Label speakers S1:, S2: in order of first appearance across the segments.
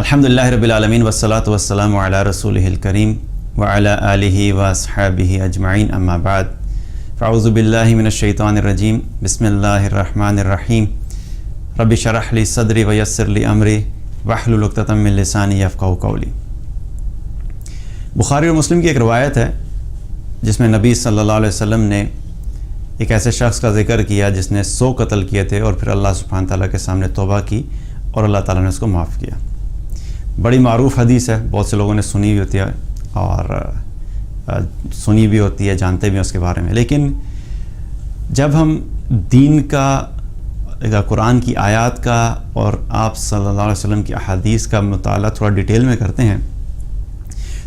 S1: الحمدللہ رب العالمین والصلاة والسلام علی رسولہ الکریم وعلی آلہ واصحابہ اجمعین اما بعد فاعوذ باللہ من الشیطان الرجیم بسم اللہ الرحمن الرحیم رب اشرح لی صدری ویسر لی امری واحلل عقدۃ من لسانی یفقہوا قولی۔ بخاری اور مسلم کی ایک روایت ہے جس میں نبی صلی اللہ علیہ وسلم نے ایک ایسے شخص کا ذکر کیا جس نے 100 قتل کیے تھے اور پھر اللہ سبحانہ تعالیٰ کے سامنے توبہ کی اور اللہ تعالیٰ نے اس کو معاف کیا۔ بڑی معروف حدیث ہے، بہت سے لوگوں نے سنی بھی ہوتی ہے اور جانتے بھی ہیں اس کے بارے میں، لیکن جب ہم دین کا قرآن کی آیات کا اور آپ صلی اللہ علیہ وسلم کی احادیث کا مطالعہ تھوڑا ڈیٹیل میں کرتے ہیں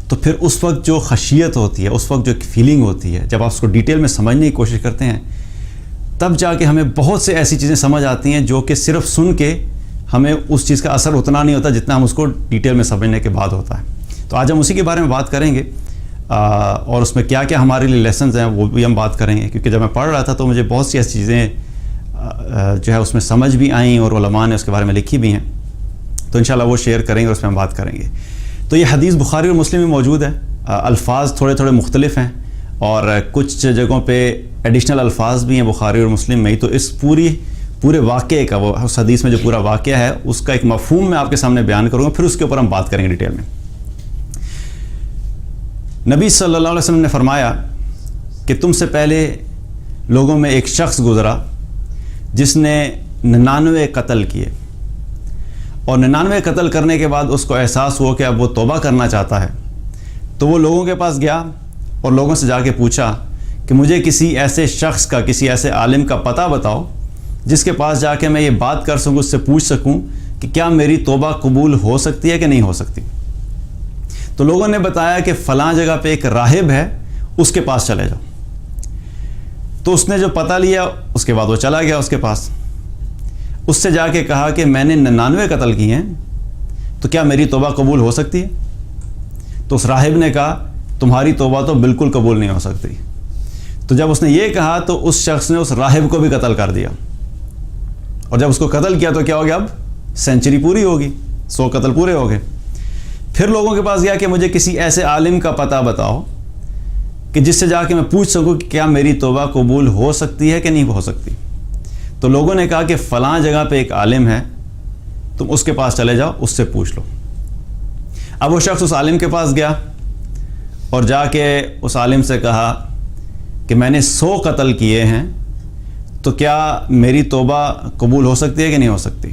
S1: تو پھر اس وقت جو خشیت ہوتی ہے، اس وقت جو ایک فیلنگ ہوتی ہے، جب آپ اس کو ڈیٹیل میں سمجھنے کی کوشش کرتے ہیں تب جا کے ہمیں بہت سے ایسی چیزیں سمجھ آتی ہیں جو کہ صرف سن کے ہمیں اس چیز کا اثر اتنا نہیں ہوتا جتنا ہم اس کو ڈیٹیل میں سمجھنے کے بعد ہوتا ہے۔ تو آج ہم اسی کے بارے میں بات کریں گے اور اس میں کیا کیا ہمارے لیے لیسنز ہیں وہ بھی ہم بات کریں گے، کیونکہ جب میں پڑھ رہا تھا تو مجھے بہت سی ایسی چیزیں جو ہے اس میں سمجھ بھی آئیں اور علماء نے اس کے بارے میں لکھی بھی ہیں، تو انشاءاللہ وہ شیئر کریں گے اور اس میں ہم بات کریں گے۔ تو یہ حدیث بخاری اور مسلم میں موجود ہے، الفاظ تھوڑے تھوڑے مختلف ہیں اور کچھ جگہوں پہ ایڈیشنل الفاظ بھی ہیں بخاری اور مسلم میں ہی، تو اس پورے واقعے کا، وہ اس حدیث میں جو پورا واقعہ ہے اس کا ایک مفہوم میں آپ کے سامنے بیان کروں گا، پھر اس کے اوپر ہم بات کریں گے ڈیٹیل میں۔ نبی صلی اللہ علیہ وسلم نے فرمایا کہ تم سے پہلے لوگوں میں ایک شخص گزرا جس نے 99 قتل کیے، اور 99 قتل کرنے کے بعد اس کو احساس ہوا کہ اب وہ توبہ کرنا چاہتا ہے، تو وہ لوگوں کے پاس گیا اور لوگوں سے جا کے پوچھا کہ مجھے کسی ایسے شخص کا، کسی ایسے عالم کا پتہ بتاؤ جس کے پاس جا کے میں یہ بات کر سکوں، اس سے پوچھ سکوں کہ کیا میری توبہ قبول ہو سکتی ہے کہ نہیں ہو سکتی۔ تو لوگوں نے بتایا کہ فلاں جگہ پہ ایک راہب ہے، اس کے پاس چلے جاؤ۔ تو اس نے جو پتہ لیا اس کے بعد وہ چلا گیا اس کے پاس، اس سے جا کے کہا کہ میں نے 99 قتل کیے ہیں، تو کیا میری توبہ قبول ہو سکتی ہے؟ تو اس راہب نے کہا تمہاری توبہ تو بالکل قبول نہیں ہو سکتی۔ تو جب اس نے یہ کہا تو اس شخص نے اس راہب کو بھی قتل کر دیا، اور جب اس کو قتل کیا تو کیا ہو گیا، اب سینچری پوری ہوگی، 100 قتل پورے ہو گئے۔ پھر لوگوں کے پاس گیا کہ مجھے کسی ایسے عالم کا پتہ بتاؤ کہ جس سے جا کے میں پوچھ سکوں کہ کیا میری توبہ قبول ہو سکتی ہے کہ نہیں ہو سکتی۔ تو لوگوں نے کہا کہ فلاں جگہ پہ ایک عالم ہے، تم اس کے پاس چلے جاؤ، اس سے پوچھ لو۔ اب وہ شخص اس عالم کے پاس گیا اور جا کے اس عالم سے کہا کہ میں نے 100 قتل کیے ہیں، تو کیا میری توبہ قبول ہو سکتی ہے کہ نہیں ہو سکتی؟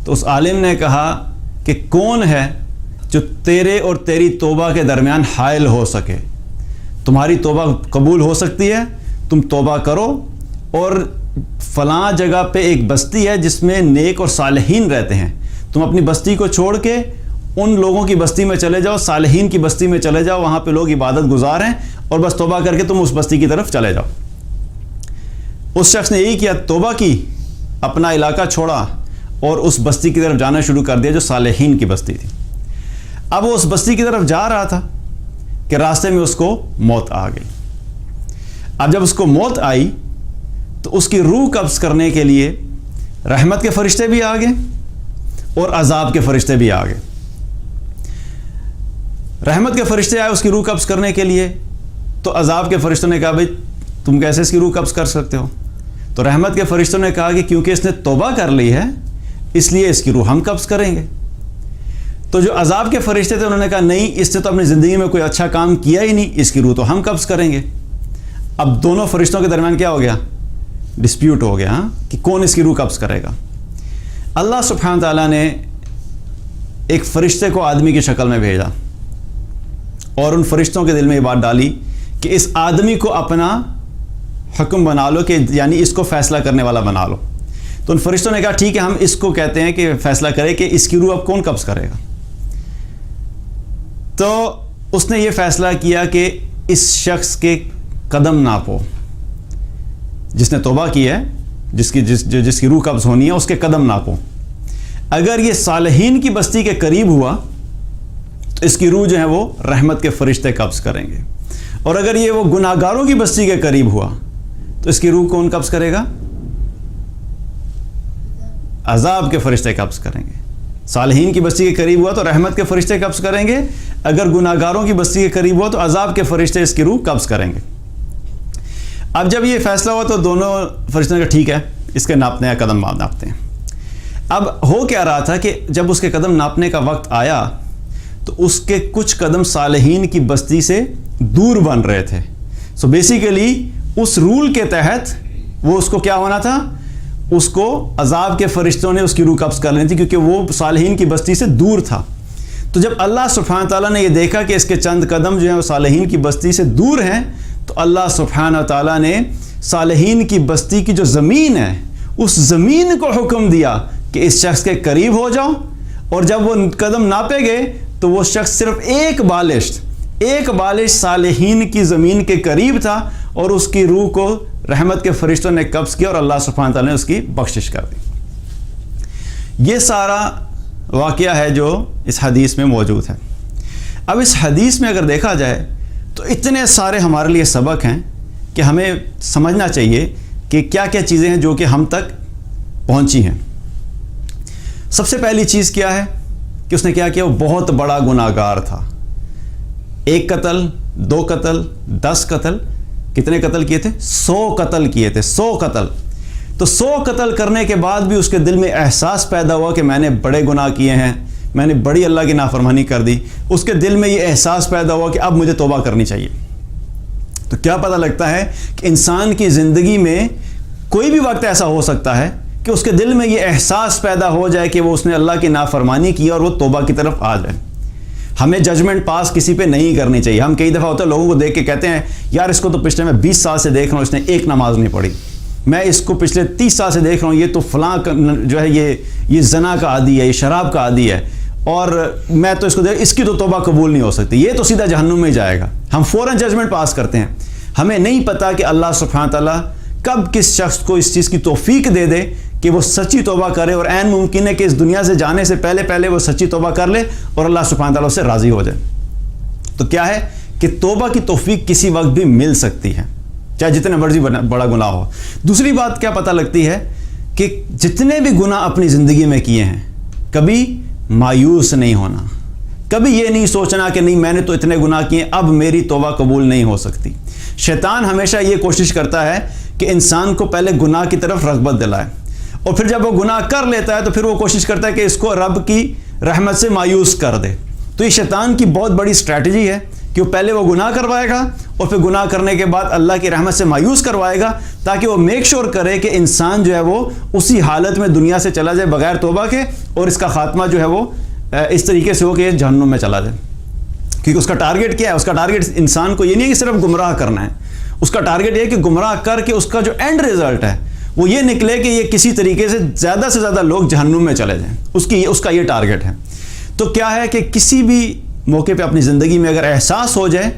S1: تو اس عالم نے کہا کہ کون ہے جو تیرے اور تیری توبہ کے درمیان حائل ہو سکے؟ تمہاری توبہ قبول ہو سکتی ہے، تم توبہ کرو، اور فلاں جگہ پہ ایک بستی ہے جس میں نیک اور صالحین رہتے ہیں، تم اپنی بستی کو چھوڑ کے ان لوگوں کی بستی میں چلے جاؤ، صالحین کی بستی میں چلے جاؤ، وہاں پہ لوگ عبادت گزار ہیں، اور بس توبہ کر کے تم اس بستی کی طرف چلے جاؤ۔ اس شخص نے یہی کیا، توبہ کی، اپنا علاقہ چھوڑا اور اس بستی کی طرف جانا شروع کر دیا جو صالحین کی بستی تھی۔ اب وہ اس بستی کی طرف جا رہا تھا کہ راستے میں اس کو موت آ گئی۔ اب جب اس کو موت آئی تو اس کی روح قبض کرنے کے لیے رحمت کے فرشتے بھی آ گئے اور عذاب کے فرشتے بھی آ گئے۔ رحمت کے فرشتے آئے اس کی روح قبض کرنے کے لیے، تو عذاب کے فرشتوں نے کہا بھائی تم کیسے اس کی روح قبض کر سکتے ہو؟ تو رحمت کے فرشتوں نے کہا کہ کیونکہ اس نے توبہ کر لی ہے اس لیے اس کی روح ہم قبض کریں گے۔ تو جو عذاب کے فرشتے تھے انہوں نے کہا نہیں، اس نے تو اپنی زندگی میں کوئی اچھا کام کیا ہی نہیں، اس کی روح تو ہم قبض کریں گے۔ اب دونوں فرشتوں کے درمیان کیا ہو گیا؟ ڈسپیوٹ ہو گیا کہ کون اس کی روح قبض کرے گا۔ اللہ سبحانہ تعالیٰ نے ایک فرشتے کو آدمی کی شکل میں بھیجا اور ان فرشتوں کے دل میں یہ بات ڈالی کہ اس آدمی کو اپنا حکم بنا لو، کہ یعنی اس کو فیصلہ کرنے والا بنا لو۔ تو ان فرشتوں نے کہا ٹھیک ہے، ہم اس کو کہتے ہیں کہ فیصلہ کرے کہ اس کی روح اب کون قبض کرے گا۔ تو اس نے یہ فیصلہ کیا کہ اس شخص کے قدم ناپو، جس نے توبہ کی ہے، جس کی روح قبض ہونی ہے، اس کے قدم ناپو۔ اگر یہ صالحین کی بستی کے قریب ہوا تو اس کی روح جو ہے وہ رحمت کے فرشتے قبض کریں گے، اور اگر یہ وہ گناہگاروں کی بستی کے قریب ہوا تو اس کی روح کون قبض کرے گا؟ عذاب کے فرشتے قبض کریں گے۔ صالحین کی بستی کے قریب ہوا تو رحمت کے فرشتے قبض کریں گے، اگر گناہگاروں کی بستی کے قریب ہوا تو عذاب کے فرشتے اس کی روح قبض کریں گے۔ اب جب یہ فیصلہ ہوا تو دونوں فرشتوں نے کہا ٹھیک ہے، اس کے ناپنے کا قدم ناپتے ہیں۔ اب ہو کیا رہا تھا کہ جب اس کے قدم ناپنے کا وقت آیا تو اس کے کچھ قدم صالحین کی بستی سے دور بن رہے تھے۔ سو بیسیکلی اس رول کے تحت وہ اس کو کیا ہونا تھا، اس کو عذاب کے فرشتوں نے اس کی روح قبض کر لینی تھی، کیونکہ وہ صالحین کی بستی سے دور تھا۔ تو جب اللہ سبحانہ تعالیٰ نے یہ دیکھا کہ اس کے چند قدم جو ہیں وہ صالحین کی بستی سے دور ہیں، تو اللہ سبحانہ تعالیٰ نے صالحین کی بستی کی جو زمین ہے اس زمین کو حکم دیا کہ اس شخص کے قریب ہو جاؤ، اور جب وہ قدم ناپے گئے تو وہ شخص صرف ایک بالش صالحین کی زمین کے قریب تھا، اور اس کی روح کو رحمت کے فرشتوں نے قبض کیا اور اللہ سبحانہ تعالیٰ نے اس کی بخشش کر دی۔ یہ سارا واقعہ ہے جو اس حدیث میں موجود ہے۔ اب اس حدیث میں اگر دیکھا جائے تو اتنے سارے ہمارے لیے سبق ہیں کہ ہمیں سمجھنا چاہیے کہ کیا کیا چیزیں ہیں جو کہ ہم تک پہنچی ہیں۔ سب سے پہلی چیز کیا ہے کہ اس نے کیا کیا، وہ بہت بڑا گناہگار تھا۔ 1 قتل، 2 قتل، 10 قتل، کتنے قتل کیے تھے؟ 100 قتل کیے تھے، 100 قتل۔ تو 100 قتل کرنے کے بعد بھی اس کے دل میں احساس پیدا ہوا کہ میں نے بڑے گناہ کیے ہیں، میں نے بڑی اللہ کی نافرمانی کر دی۔ اس کے دل میں یہ احساس پیدا ہوا کہ اب مجھے توبہ کرنی چاہیے۔ تو کیا پتہ لگتا ہے کہ انسان کی زندگی میں کوئی بھی وقت ایسا ہو سکتا ہے کہ اس کے دل میں یہ احساس پیدا ہو جائے کہ وہ اس نے اللہ کی نافرمانی کی اور وہ توبہ کی طرف آ جائے۔ ہمیں ججمنٹ پاس کسی پہ نہیں کرنی چاہیے۔ ہم کئی دفعہ ہوتا ہے لوگوں کو دیکھ کے کہتے ہیں یار اس کو تو پچھلے میں 20 سال سے دیکھ رہا ہوں، اس نے ایک نماز نہیں پڑھی، میں اس کو پچھلے 30 سال سے دیکھ رہا ہوں، یہ تو فلاں جو ہے یہ زنا کا عادی ہے، یہ شراب کا عادی ہے، اور میں تو اس کو دیکھ، اس کی تو توبہ قبول نہیں ہو سکتی، یہ تو سیدھا جہنم میں جائے گا۔ ہم فوراً ججمنٹ پاس کرتے ہیں۔ ہمیں نہیں پتہ کہ اللہ سبحانہ تعالیٰ کب کس شخص کو اس چیز کی توفیق دے دے کہ وہ سچی توبہ کرے، اور عین ممکن ہے کہ اس دنیا سے جانے سے پہلے وہ سچی توبہ کر لے اور اللہ سبحانہ تعالیٰ سے راضی ہو جائے۔ تو کیا ہے کہ توبہ کی توفیق کسی وقت بھی مل سکتی ہے، چاہے جتنے مرضی بڑا گناہ ہو۔ دوسری بات کیا پتہ لگتی ہے کہ جتنے بھی گناہ اپنی زندگی میں کیے ہیں، کبھی مایوس نہیں ہونا، کبھی یہ نہیں سوچنا کہ نہیں میں نے تو اتنے گناہ کیے اب میری توبہ قبول نہیں ہو سکتی۔ شیطان ہمیشہ یہ کوشش کرتا ہے کہ انسان کو پہلے گناہ کی طرف رغبت دلائے، اور پھر جب وہ گناہ کر لیتا ہے تو پھر وہ کوشش کرتا ہے کہ اس کو رب کی رحمت سے مایوس کر دے۔ تو یہ شیطان کی بہت بڑی اسٹریٹجی ہے کہ وہ پہلے وہ گناہ کروائے گا اور پھر گناہ کرنے کے بعد اللہ کی رحمت سے مایوس کروائے گا، تاکہ وہ میک شور کرے کہ انسان جو ہے وہ اسی حالت میں دنیا سے چلا جائے بغیر توبہ کے، اور اس کا خاتمہ جو ہے وہ اس طریقے سے ہو کہ یہ جہنم میں چلا جائے۔ کیونکہ اس کا ٹارگٹ کیا ہے؟ اس کا ٹارگٹ انسان کو یہ نہیں کہ صرف گمراہ کرنا ہے، اس کا ٹارگٹ یہ کہ گمراہ کر کے اس کا جو اینڈ ریزلٹ ہے وہ یہ نکلے کہ یہ کسی طریقے سے زیادہ لوگ جہنم میں چلے جائیں۔ اس کا یہ ٹارگٹ ہے۔ تو کیا ہے کہ کسی بھی موقع پہ اپنی زندگی میں اگر احساس ہو جائے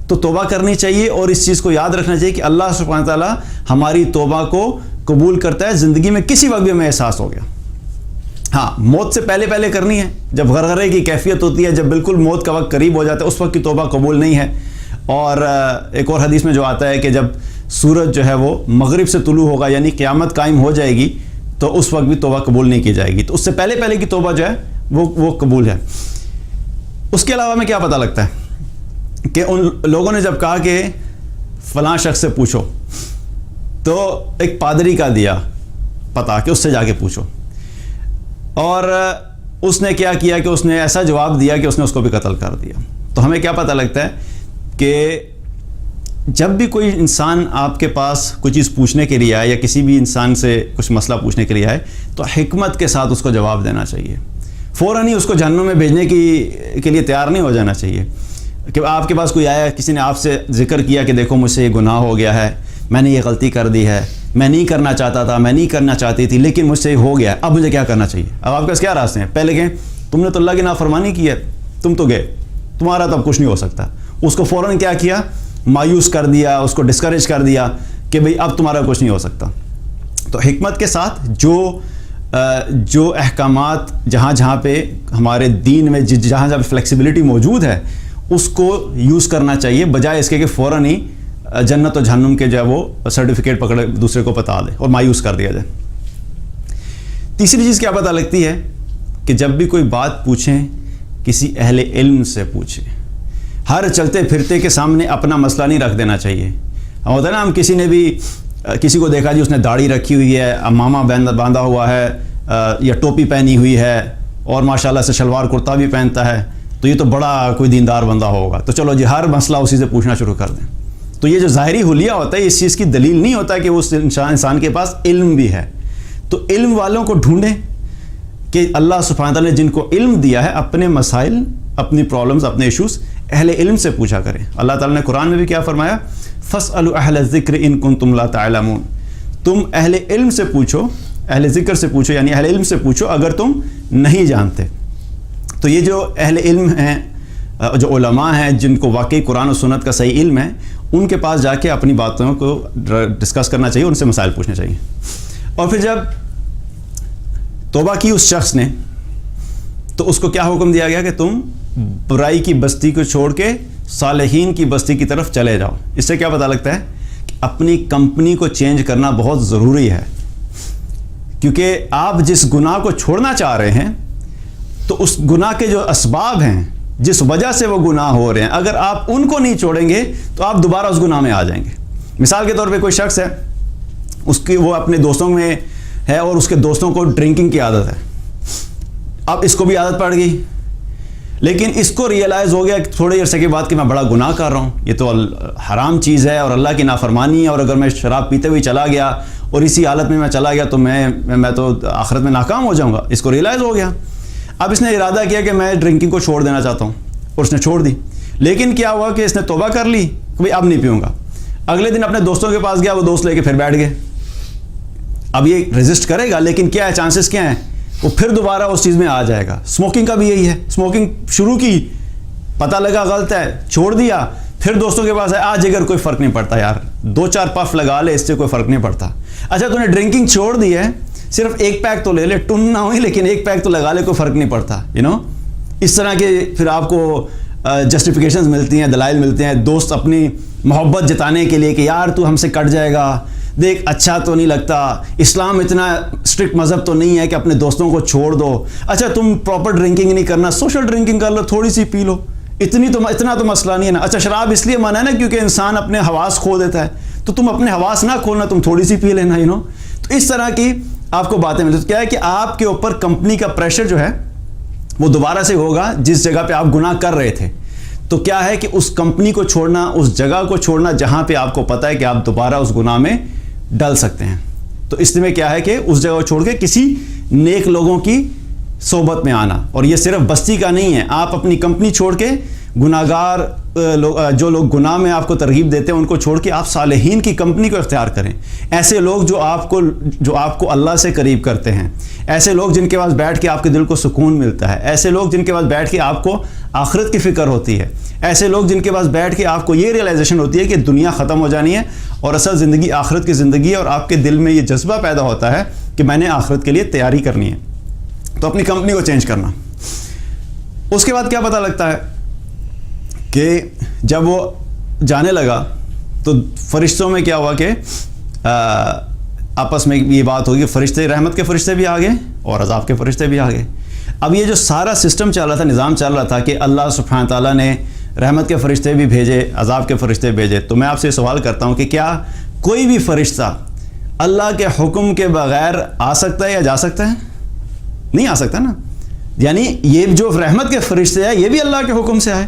S1: تو توبہ کرنی چاہیے، اور اس چیز کو یاد رکھنا چاہیے کہ اللہ سبحانہ تعالیٰ ہماری توبہ کو قبول کرتا ہے۔ زندگی میں کسی وقت بھی ہمیں احساس ہو گیا، ہاں موت سے پہلے کرنی ہے، جب غرغرے کی کیفیت ہوتی ہے، جب بالکل موت کا وقت قریب ہو جاتا ہے، اس وقت کی توبہ قبول نہیں ہے۔ اور ایک اور حدیث میں جو آتا ہے کہ جب سورج جو ہے وہ مغرب سے طلوع ہوگا، یعنی قیامت قائم ہو جائے گی، تو اس وقت بھی توبہ قبول نہیں کی جائے گی۔ تو اس سے پہلے کی توبہ جو ہے وہ قبول ہے۔ اس کے علاوہ میں کیا پتہ لگتا ہے کہ ان لوگوں نے جب کہا کہ فلاں شخص سے پوچھو، تو ایک پادری کا دیا پتہ کہ اس سے جا کے پوچھو، اور اس نے کیا کیا کہ اس نے ایسا جواب دیا کہ اس نے اس کو بھی قتل کر دیا۔ تو ہمیں کیا پتہ لگتا ہے کہ جب بھی کوئی انسان آپ کے پاس کوئی چیز پوچھنے کے لیے آئے، یا کسی بھی انسان سے کچھ مسئلہ پوچھنے کے لیے آئے، تو حکمت کے ساتھ اس کو جواب دینا چاہیے۔ فوراً ہی اس کو جہنم میں بھیجنے کے لیے تیار نہیں ہو جانا چاہیے کہ آپ کے پاس کوئی آیا، کسی نے آپ سے ذکر کیا کہ دیکھو مجھ سے یہ گناہ ہو گیا ہے، میں نے یہ غلطی کر دی ہے، میں نہیں کرنا چاہتا تھا، میں نہیں کرنا چاہتی تھی، لیکن مجھ سے یہ ہو گیا، اب مجھے کیا کرنا چاہیے؟ اب آپ کے پاس کیا راستے ہیں؟ پہلے کہیں تم نے تو اللہ کی نافرمانی کی ہے، تم تو گئے، تمہارا تو اب کچھ نہیں ہو سکتا۔ اس کو فوراً کیا کیا؟ مایوس کر دیا، اس کو ڈسکریج کر دیا کہ بھئی اب تمہارا کچھ نہیں ہو سکتا۔ تو حکمت کے ساتھ جو احکامات جہاں پہ ہمارے دین میں جہاں فلیکسیبلٹی موجود ہے اس کو یوز کرنا چاہیے، بجائے اس کے کہ فوراً ہی جنت و جہنم کے جو ہے وہ سرٹیفکیٹ پکڑے دوسرے کو بتا دے اور مایوس کر دیا جائے۔ تیسری چیز کیا پتہ لگتی ہے کہ جب بھی کوئی بات پوچھیں کسی اہل علم سے پوچھیں. ہر چلتے پھرتے کے سامنے اپنا مسئلہ نہیں رکھ دینا چاہیے. ہوتا ہے نا, ہم کسی نے بھی کسی کو دیکھا جی اس نے داڑھی رکھی ہوئی ہے, امامہ باندھا ہوا ہے, یا ٹوپی پہنی ہوئی ہے, اور ماشاءاللہ سے شلوار کرتا بھی پہنتا ہے, تو یہ تو بڑا کوئی دیندار بندہ ہوگا, تو چلو جی ہر مسئلہ اسی سے پوچھنا شروع کر دیں. تو یہ جو ظاہری حلیہ ہوتا ہے اس چیز کی دلیل نہیں ہوتا کہ اس انسان کے پاس علم بھی ہے. تو علم والوں کو ڈھونڈیں کہ اللہ سبحانہ تعالیٰ نے جن کو علم دیا ہے اپنے مسائل, اپنی پرابلمز, اپنے ایشوز اہل علم سے پوچھا کریں. اللہ تعالیٰ نے قرآن میں بھی کیا فرمایا, فَاسْأَلُوا أَهْلَ الذِّكْرِ إِن كُنتُمْ لَا تَعْلَمُونَ. تم اہل علم سے پوچھو, اہل ذکر سے پوچھو, یعنی اہل علم سے پوچھو اگر تم نہیں جانتے. تو یہ جو اہل علم ہیں, جو علماء ہیں جن کو واقعی قرآن و سنت کا صحیح علم ہے, ان کے پاس جا کے اپنی باتوں کو ڈسکس کرنا چاہیے, ان سے مسائل پوچھنے چاہیے. اور پھر جب توبہ کی اس شخص نے, تو اس کو کیا حکم دیا گیا کہ تم برائی کی بستی کو چھوڑ کے صالحین کی بستی کی طرف چلے جاؤ. اس سے کیا پتہ لگتا ہے کہ اپنی کمپنی کو چینج کرنا بہت ضروری ہے, کیونکہ آپ جس گناہ کو چھوڑنا چاہ رہے ہیں تو اس گناہ کے جو اسباب ہیں جس وجہ سے وہ گناہ ہو رہے ہیں, اگر آپ ان کو نہیں چھوڑیں گے تو آپ دوبارہ اس گناہ میں آ جائیں گے. مثال کے طور پہ کوئی شخص ہے, اس کی وہ اپنے دوستوں میں ہے اور اس کے دوستوں کو ڈرنکنگ کی عادت ہے. اب اس کو بھی عادت پڑ گئی, لیکن اس کو ریئلائز ہو گیا کہ تھوڑے عرصے کے بعد کہ میں بڑا گناہ کر رہا ہوں, یہ تو حرام چیز ہے اور اللہ کی نافرمانی ہے, اور اگر میں شراب پیتے ہوئے چلا گیا اور اسی حالت میں چلا گیا تو میں تو آخرت میں ناکام ہو جاؤں گا. اس کو ریئلائز ہو گیا. اب اس نے ارادہ کیا کہ میں ڈرنکنگ کو چھوڑ دینا چاہتا ہوں, اور اس نے چھوڑ دی. لیکن کیا ہوا کہ اس نے توبہ کر لی کہ بھئی اب نہیں پیوں گا. اگلے دن اپنے دوستوں کے پاس گیا, وہ دوست لے کے پھر بیٹھ گئے. اب یہ ریزسٹ کرے گا, لیکن کیا ہے, چانسز کیا ہیں, وہ پھر دوبارہ اس چیز میں آ جائے گا. اسموکنگ کا بھی یہی ہے, اسموکنگ شروع کی, پتہ لگا غلط ہے, چھوڑ دیا, پھر دوستوں کے پاس ہے, آج اگر کوئی فرق نہیں پڑتا یار, 2-4 پف لگا لے, اس سے کوئی فرق نہیں پڑتا. اچھا تو نے ڈرنکنگ چھوڑ دی ہے, صرف 1 پیک تو لے لے, ٹن نہ ہوئی لیکن 1 پیک تو لگا لے, کوئی فرق نہیں پڑتا. اس طرح کے پھر آپ کو جسٹیفیکیشنز ملتی ہیں, دلائل ملتے ہیں, دوست اپنی محبت جتانے کے لیے کہ یار تو ہم سے کٹ جائے گا, دیکھ اچھا تو نہیں لگتا, اسلام اتنا اسٹرکٹ مذہب تو نہیں ہے کہ اپنے دوستوں کو چھوڑ دو. اچھا تم پراپر ڈرنکنگ نہیں کرنا, سوشل ڈرنکنگ کر لو, تھوڑی سی پی لو, اتنا تو مسئلہ نہیں ہے نا. اچھا شراب اس لیے منع ہے نا کیونکہ انسان اپنے حواس کھو دیتا ہے, تو تم اپنے حواس نہ کھولنا, تم تھوڑی سی پی لینا. تو اس طرح کی آپ کو باتیں ملتی. تو کیا ہے کہ آپ کے اوپر کمپنی کا پریشر جو ہے وہ دوبارہ سے ہوگا جس جگہ پہ آپ گناہ کر رہے تھے. تو کیا ہے کہ اس کمپنی کو چھوڑنا, اس جگہ کو چھوڑنا جہاں پہ آپ کو پتہ ہے کہ آپ دوبارہ اس گناہ میں ڈل سکتے ہیں. تو اس میں کیا ہے کہ اس جگہ کو چھوڑ کے کسی نیک لوگوں کی صحبت میں آنا. اور یہ صرف بستی کا نہیں ہے, آپ اپنی کمپنی چھوڑ کے گناہگار جو لوگ گناہ میں آپ کو ترغیب دیتے ہیں ان کو چھوڑ کے آپ صالحین کی کمپنی کو اختیار کریں. ایسے لوگ جو آپ کو اللہ سے قریب کرتے ہیں, ایسے لوگ جن کے پاس بیٹھ کے آپ کے دل کو سکون ملتا ہے, ایسے لوگ جن کے پاس بیٹھ کے آپ کو آخرت کی فکر ہوتی ہے, ایسے لوگ جن کے پاس بیٹھ کے آپ کو یہ ریئلائزیشن ہوتی ہے کہ دنیا ختم ہو جانی ہے اور اصل زندگی آخرت کی زندگی ہے, اور آپ کے دل میں یہ جذبہ پیدا ہوتا ہے کہ میں نے آخرت کے لیے تیاری کرنی ہے. تو اپنی کمپنی کو چینج کرنا. اس کے بعد کیا پتہ لگتا ہے کہ جب وہ جانے لگا تو فرشتوں میں کیا ہوا کہ آپس میں یہ بات ہوگی, فرشتے, رحمت کے فرشتے بھی آ گئے اور عذاب کے فرشتے بھی آ گئے. اب یہ جو سارا سسٹم چل رہا تھا, نظام چل رہا تھا کہ اللہ سبحانہ تعالیٰ نے رحمت کے فرشتے بھی بھیجے, عذاب کے فرشتے بھیجے. تو میں آپ سے سوال کرتا ہوں کہ کیا کوئی بھی فرشتہ اللہ کے حکم کے بغیر آ سکتا ہے یا جا سکتا ہے؟ نہیں آ سکتا نا. یعنی یہ جو رحمت کے فرشتے ہیں یہ بھی اللہ کے حکم سے آئے,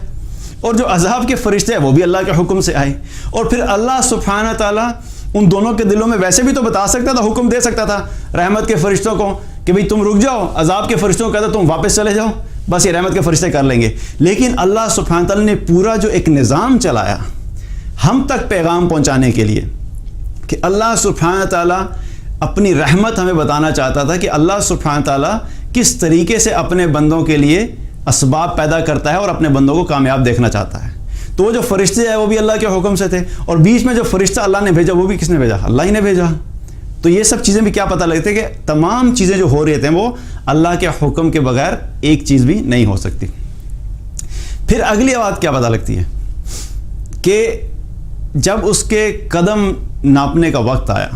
S1: اور جو عذاب کے فرشتے ہیں وہ بھی اللہ کے حکم سے آئے. اور پھر اللہ سبحانہ تعالیٰ ان دونوں کے دلوں میں ویسے بھی تو بتا سکتا تھا, حکم دے سکتا تھا رحمت کے فرشتوں کو کہ بھئی تم رک جاؤ, عذاب کے فرشتوں کو کہتا تم واپس چلے جاؤ, بس یہ رحمت کے فرشتے کر لیں گے. لیکن اللہ سبحانہ تعالیٰ نے پورا جو ایک نظام چلایا ہم تک پیغام پہنچانے کے لیے, کہ اللہ سبحانہ تعالیٰ اپنی رحمت ہمیں بتانا چاہتا تھا کہ اللہ سبحانہ تعالیٰ کس طریقے سے اپنے بندوں کے لیے اسباب پیدا کرتا ہے اور اپنے بندوں کو کامیاب دیکھنا چاہتا ہے. تو وہ جو فرشتے ہیں وہ بھی اللہ کے حکم سے تھے, اور بیچ میں جو فرشتہ اللہ نے بھیجا وہ بھی کس نے بھیجا؟ اللہ ہی نے بھیجا. تو یہ سب چیزیں بھی کیا پتہ لگتے کہ تمام چیزیں جو ہو رہی تھیں وہ اللہ کے حکم کے بغیر ایک چیز بھی نہیں ہو سکتی. پھر اگلی بات کیا پتہ لگتی ہے کہ جب اس کے قدم ناپنے کا وقت آیا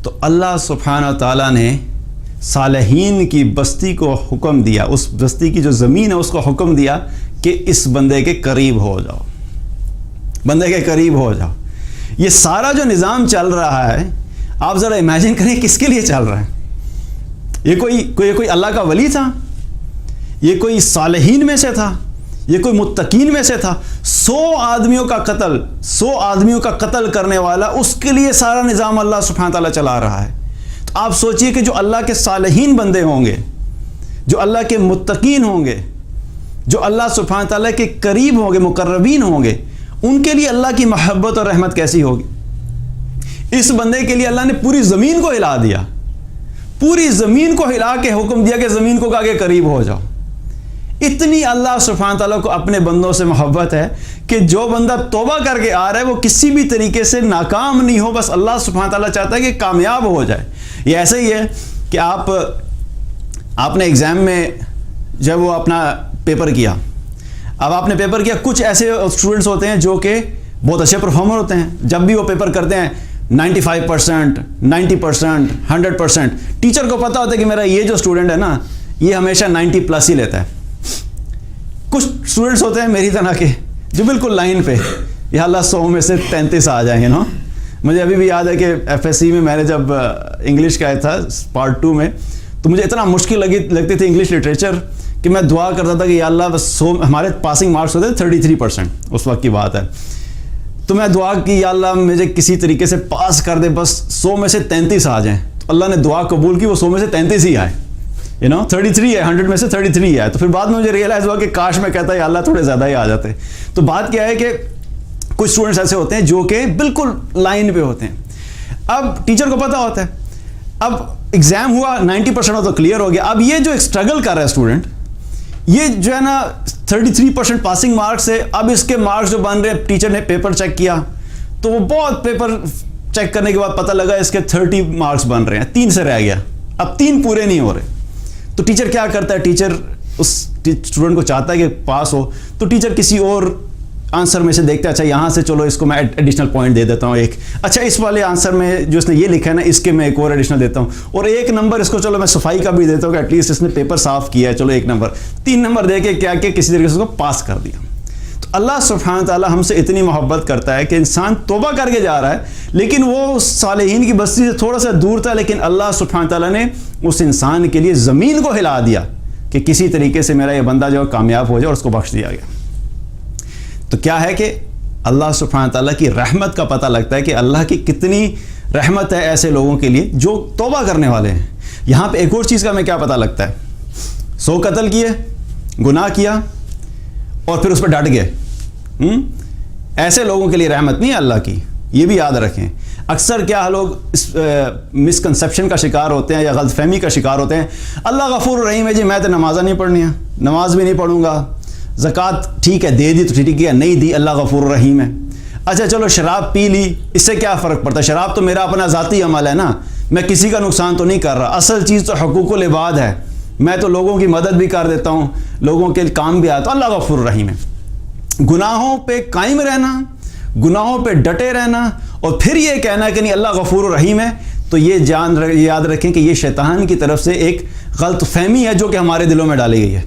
S1: تو اللہ سبحانہ تعالیٰ نے صالحین کی بستی کو حکم دیا، اس بستی کی جو زمین ہے اس کو حکم دیا کہ اس بندے کے قریب ہو جاؤ، بندے کے قریب ہو جاؤ۔ یہ سارا جو نظام چل رہا ہے آپ ذرا امیجن کریں کس کے لیے چل رہا ہے؟ یہ کوئی اللہ کا ولی تھا؟ یہ کوئی صالحین میں سے تھا؟ یہ کوئی متقین میں سے تھا؟ 100 آدمیوں کا قتل کرنے والا، اس کے لیے سارا نظام اللہ سبحانہ تعالیٰ چلا رہا ہے۔ تو آپ سوچئے کہ جو اللہ کے صالحین بندے ہوں گے، جو اللہ کے متقین ہوں گے، جو اللہ سبحانہ تعالیٰ کے قریب ہوں گے، مقربین ہوں گے، ان کے لیے اللہ کی محبت اور رحمت کیسی ہوگی؟ اس بندے کے لیے اللہ نے پوری زمین کو ہلا دیا، پوری زمین کو ہلا کے حکم دیا کہ زمین کو کہا کہ قریب ہو جاؤ۔ اتنی اللہ سبحانہ تعالیٰ کو اپنے بندوں سے محبت ہے کہ جو بندہ توبہ کر کے آ رہا ہے وہ کسی بھی طریقے سے ناکام نہیں ہو، بس اللہ سبحانہ تعالیٰ چاہتا ہے کہ کامیاب ہو جائے۔ یہ ایسے ہی ہے کہ آپ نے ایگزام میں جب وہ اپنا پیپر کیا، اب آپ نے پیپر کیا، کچھ ایسے اسٹوڈنٹس ہوتے ہیں جو کہ بہت اچھے پرفارمر ہوتے ہیں، جب بھی وہ پیپر کرتے ہیں 95%، 90%، 100%، ٹیچر کو پتا ہوتا ہے کہ میرا یہ جو اسٹوڈنٹ ہے نا یہ ہمیشہ 90+ ہی لیتا ہے۔ کچھ اسٹوڈنٹس ہوتے ہیں میری طرح کے جو بالکل لائن پہ، یا اللہ 100 میں سے 33 آ جائیں گے نا۔ مجھے ابھی بھی یاد ہے کہ FSC میں نے جب انگلش کا تھا پارٹ 2 میں، تو مجھے اتنا مشکل لگتی تھی انگلش لٹریچر کہ میں دعا کرتا تھا کہ یا اللہ بس 100، ہمارے پاسنگ مارکس ہوتے تھے 33%، اس وقت کی بات ہے، تو میں دعا کی یا اللہ مجھے کسی طریقے سے پاس کر دے، بس 100 میں سے 33 آ جائیں۔ تو اللہ نے دعا قبول کی، وہ 100 میں سے 33 ہی آئے، 33 ہے، 100 میں سے 33 ہے۔ تو پھر بعد میں مجھے ریئلائز ہوا کہ کاش میں کہتا یا اللہ تھوڑے زیادہ ہی آ جاتے۔ تو بات کیا ہے کہ کچھ اسٹوڈنٹس ایسے ہوتے ہیں جو کہ بالکل لائن پہ ہوتے ہیں۔ اب ٹیچر کو پتا ہوتا ہے، اب ایگزام ہوا 90% ہو تو کلیئر ہو گیا، اب یہ جو اسٹرگل کر رہا ہے اسٹوڈنٹ، یہ جو ہے نا 33% پاسنگ مارکس ہے، اب اس کے مارکس جو بن رہے ہیں، ٹیچر نے پیپر چیک کیا تو وہ بہت پیپر چیک کرنے کے بعد پتہ لگا اس کے 30 مارکس بن رہے ہیں، 3 سے رہ گیا، اب 3 پورے نہیں ہو رہے۔ تو ٹیچر کیا کرتا ہے؟ ٹیچر اس اسٹوڈنٹ کو چاہتا ہے کہ پاس ہو، تو ٹیچر کسی اور آنسر میں سے دیکھتا ہے، اچھا یہاں سے چلو اس کو میں ایڈیشنل پوائنٹ دے دیتا ہوں ایک، اچھا اس والے آنسر میں جو اس نے یہ لکھا ہے نا اس کے میں ایک اور ایڈیشنل دیتا ہوں، اور 1 نمبر اس کو چلو میں صفائی کا بھی دیتا ہوں کہ ایٹ لیسٹ اس نے پیپر صاف کیا ہے، چلو 1 نمبر، 3 نمبر دے کے کیا کہ کسی طریقے سے اس کو پاس کر دیا۔ تو اللہ سبحانہ تعالیٰ ہم سے اتنی محبت کرتا ہے کہ انسان توبہ کر کے جا رہا ہے لیکن وہ صالحین کی بستی سے تھوڑا سا دور تھا، لیکن اللہ سبحانہ تعالیٰ نے اس انسان کے لیے زمین کو ہلا دیا کہ کسی طریقے سے میرا یہ بندہ جو کامیاب ہو جائے، اور اس کو بخش دیا گیا۔ تو کیا ہے کہ اللہ سبحانہ تعالیٰ کی رحمت کا پتہ لگتا ہے کہ اللہ کی کتنی رحمت ہے ایسے لوگوں کے لیے جو توبہ کرنے والے ہیں۔ یہاں پہ ایک اور چیز کا ہمیں کیا پتہ لگتا ہے؟ 100 قتل کیے، گناہ کیا اور پھر اس پہ ڈٹ گئے، ایسے لوگوں کے لیے رحمت نہیں ہے اللہ کی، یہ بھی یاد رکھیں۔ اکثر کیا لوگ اس مسکنسیپشن کا شکار ہوتے ہیں یا غلط فہمی کا شکار ہوتے ہیں، اللہ غفور الرحیم ہے جی، میں تو نمازیں نہیں پڑھنی ہے، نماز بھی نہیں پڑھوں گا، زکوٰۃ ٹھیک ہے دے دی تو ٹھیک ہے، نہیں دی اللہ غفور الرحیم ہے، اچھا چلو شراب پی لی، اس سے کیا فرق پڑتا ہے، شراب تو میرا اپنا ذاتی عمل ہے نا، میں کسی کا نقصان تو نہیں کر رہا، اصل چیز تو حقوق العباد ہے، میں تو لوگوں کی مدد بھی کر دیتا ہوں، لوگوں کے کام بھی آتا ہوں، اللہ غفور الرحیم ہے۔ گناہوں پہ قائم رہنا، گناہوں پہ ڈٹے رہنا اور پھر یہ کہنا کہ نہیں اللہ غفور الرحیم ہے، تو یہ یاد رکھیں کہ یہ شیطان کی طرف سے ایک غلط فہمی ہے جو کہ ہمارے دلوں میں ڈالی گئی ہے۔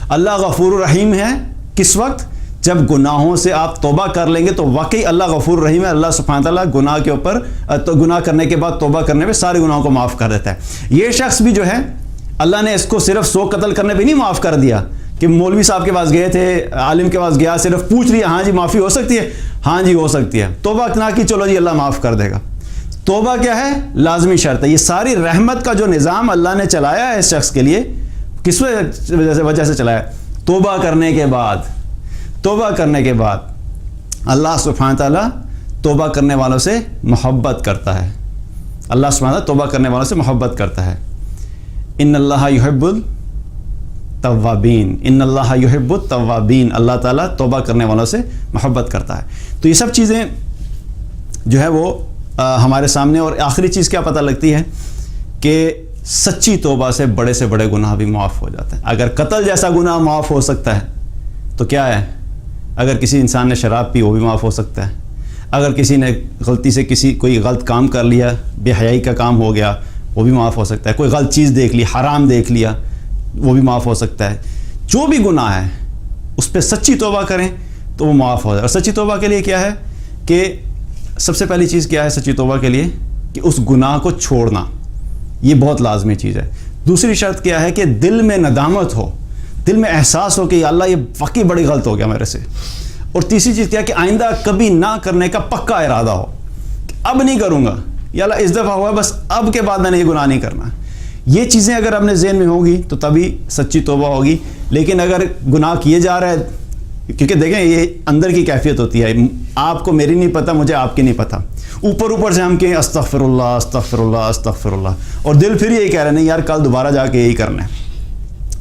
S1: اللہ غفور الرحیم ہے کس وقت؟ جب گناہوں سے آپ توبہ کر لیں گے تو واقعی اللہ غفور الرحیم ہے، اللہ سبحانہ تعالیٰ گناہ کے اوپر تو گناہ کرنے کے بعد توبہ کرنے پہ سارے گناہوں کو معاف کر دیتا ہے۔ یہ شخص بھی جو ہے اللہ نے اس کو صرف 100 قتل کرنے پہ نہیں معاف کر دیا کہ مولوی صاحب کے پاس گئے تھے، عالم کے پاس گیا، صرف پوچھ لیا ہاں جی معافی ہو سکتی ہے، ہاں جی ہو سکتی ہے، توبہ نہ کی چلو جی اللہ معاف کر دے گا۔ توبہ کیا ہے؟ لازمی شرط ہے۔ یہ ساری رحمت کا جو نظام اللہ نے چلایا ہے اس شخص کے لیے، کس وجہ سے چلایا؟ توبہ کرنے کے بعد، توبہ کرنے کے بعد اللہ سبحانہ تعالیٰ توبہ کرنے والوں سے محبت کرتا ہے، اللہ سبحانہ تعالیٰ توبہ کرنے والوں سے محبت کرتا ہے۔ ان اللہ یحب التوابین، ان اللہ یحب التوابین، اللہ تعالیٰ توبہ کرنے والوں سے محبت کرتا ہے۔ تو یہ سب چیزیں جو ہے وہ ہمارے سامنے، اور آخری چیز کیا پتہ لگتی ہے کہ سچی توبہ سے بڑے گناہ بھی معاف ہو جاتے ہیں۔ اگر قتل جیسا گناہ معاف ہو سکتا ہے تو کیا ہے؟ اگر کسی انسان نے شراب پی وہ بھی معاف ہو سکتا ہے، اگر کسی نے غلطی سے کوئی غلط کام کر لیا، بے حیائی کا کام ہو گیا وہ بھی معاف ہو سکتا ہے. کوئی غلط چیز دیکھ لی, حرام دیکھ لیا, وہ بھی معاف ہو سکتا ہے. جو بھی گناہ ہے اس پہ سچی توبہ کریں تو وہ معاف ہو جائے. اور سچی توبہ کے لیے کیا ہے کہ سب سے پہلی چیز کیا ہے سچی توبہ کے لیے کہ اس گناہ کو چھوڑنا, یہ بہت لازمی چیز ہے. دوسری شرط کیا ہے کہ دل میں ندامت ہو, دل میں احساس ہو کہ یا اللہ یہ واقعی بڑی غلط ہو گیا میرے سے. اور تیسری چیز کیا ہے کہ آئندہ کبھی نہ کرنے کا پکا ارادہ ہو کہ اب نہیں کروں گا, یا اللہ اس دفعہ ہوا بس اب کے بعد میں نے یہ گناہ نہیں کرنا. یہ چیزیں اگر اپنے ذہن میں ہوگی تو تبھی سچی توبہ ہوگی. لیکن اگر گناہ کیے جا رہا ہے, کیونکہ دیکھیں یہ اندر کی کیفیت ہوتی ہے, آپ کو میری نہیں پتہ, مجھے آپ کی نہیں پتہ, اوپر سے ہم کہیں استغفر اللہ استغفر اللہ استغفر اللہ, اور دل پھر یہی کہہ رہے ہیں نہیں یار کل دوبارہ جا کے یہی کرنا ہے.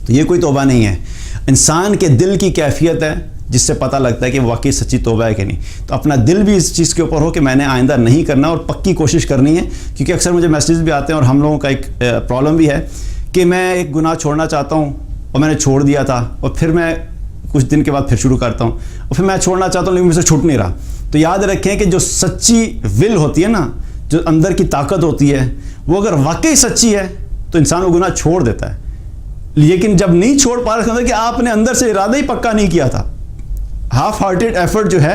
S1: تو یہ کوئی توبہ نہیں ہے. انسان کے دل کی کیفیت ہے جس سے پتہ لگتا ہے کہ واقعی سچی توبہ ہے کہ نہیں. تو اپنا دل بھی اس چیز کے اوپر ہو کہ میں نے آئندہ نہیں کرنا, اور پکی کوشش کرنی ہے. کیونکہ اکثر مجھے میسیج بھی آتے ہیں, اور ہم لوگوں کا ایک پرابلم بھی ہے کہ میں ایک گناہ چھوڑنا چاہتا ہوں اور میں نے چھوڑ دیا تھا, اور پھر میں کچھ دن کے بعد پھر شروع کرتا ہوں, اور پھر میں چھوڑنا چاہتا ہوں لیکن مجھ سے چھوٹ نہیں رہا. تو یاد رکھیں کہ جو سچی ول ہوتی ہے نا, جو اندر کی طاقت ہوتی ہے, وہ اگر واقعی سچی ہے تو انسان وہ گناہ چھوڑ دیتا ہے. لیکن جب نہیں چھوڑ پا رہا کہ آپ نے اندر سے ارادہ ہی پکا نہیں کیا تھا, ہاف ہارٹیڈ ایفرٹ جو ہے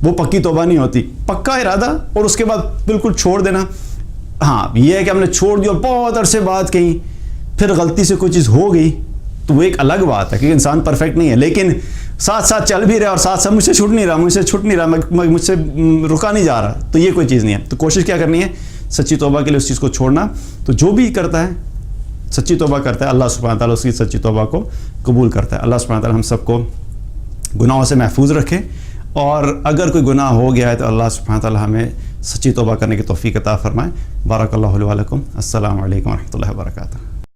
S1: وہ پکی توبہ نہیں ہوتی. پکا ارادہ اور اس کے بعد بالکل چھوڑ دینا. ہاں یہ ہے کہ ہم نے چھوڑ دیا, بہت عرصے بعد کہیں پھر غلطی سے کوئی چیز ہو گئی تو وہ ایک الگ بات ہے, کیونکہ انسان پرفیکٹ نہیں ہے. لیکن ساتھ ساتھ چل بھی رہا اور ساتھ ساتھ مجھ سے چھوٹ نہیں رہا, مجھ سے رکا نہیں جا رہا, تو یہ کوئی چیز نہیں ہے. تو کوشش کیا کرنی ہے سچی توبہ کے لیے اس چیز کو چھوڑنا. تو جو بھی کرتا ہے سچی توبہ کرتا ہے, اللہ سبحانہ تعالیٰ اس کی سچی توبہ کو قبول کرتا ہے. اللہ سبحانہ تعالیٰ ہم سب کو گناہوں سے محفوظ رکھے, اور اگر کوئی گناہ ہو گیا ہے تو اللہ سبحانہ تعالیٰ ہمیں سچی توبہ کرنے کی توفیق عطا فرمائے. بارک اللہ علیہ وسلم. السلام علیکم ورحمۃ اللہ وبرکاتہ.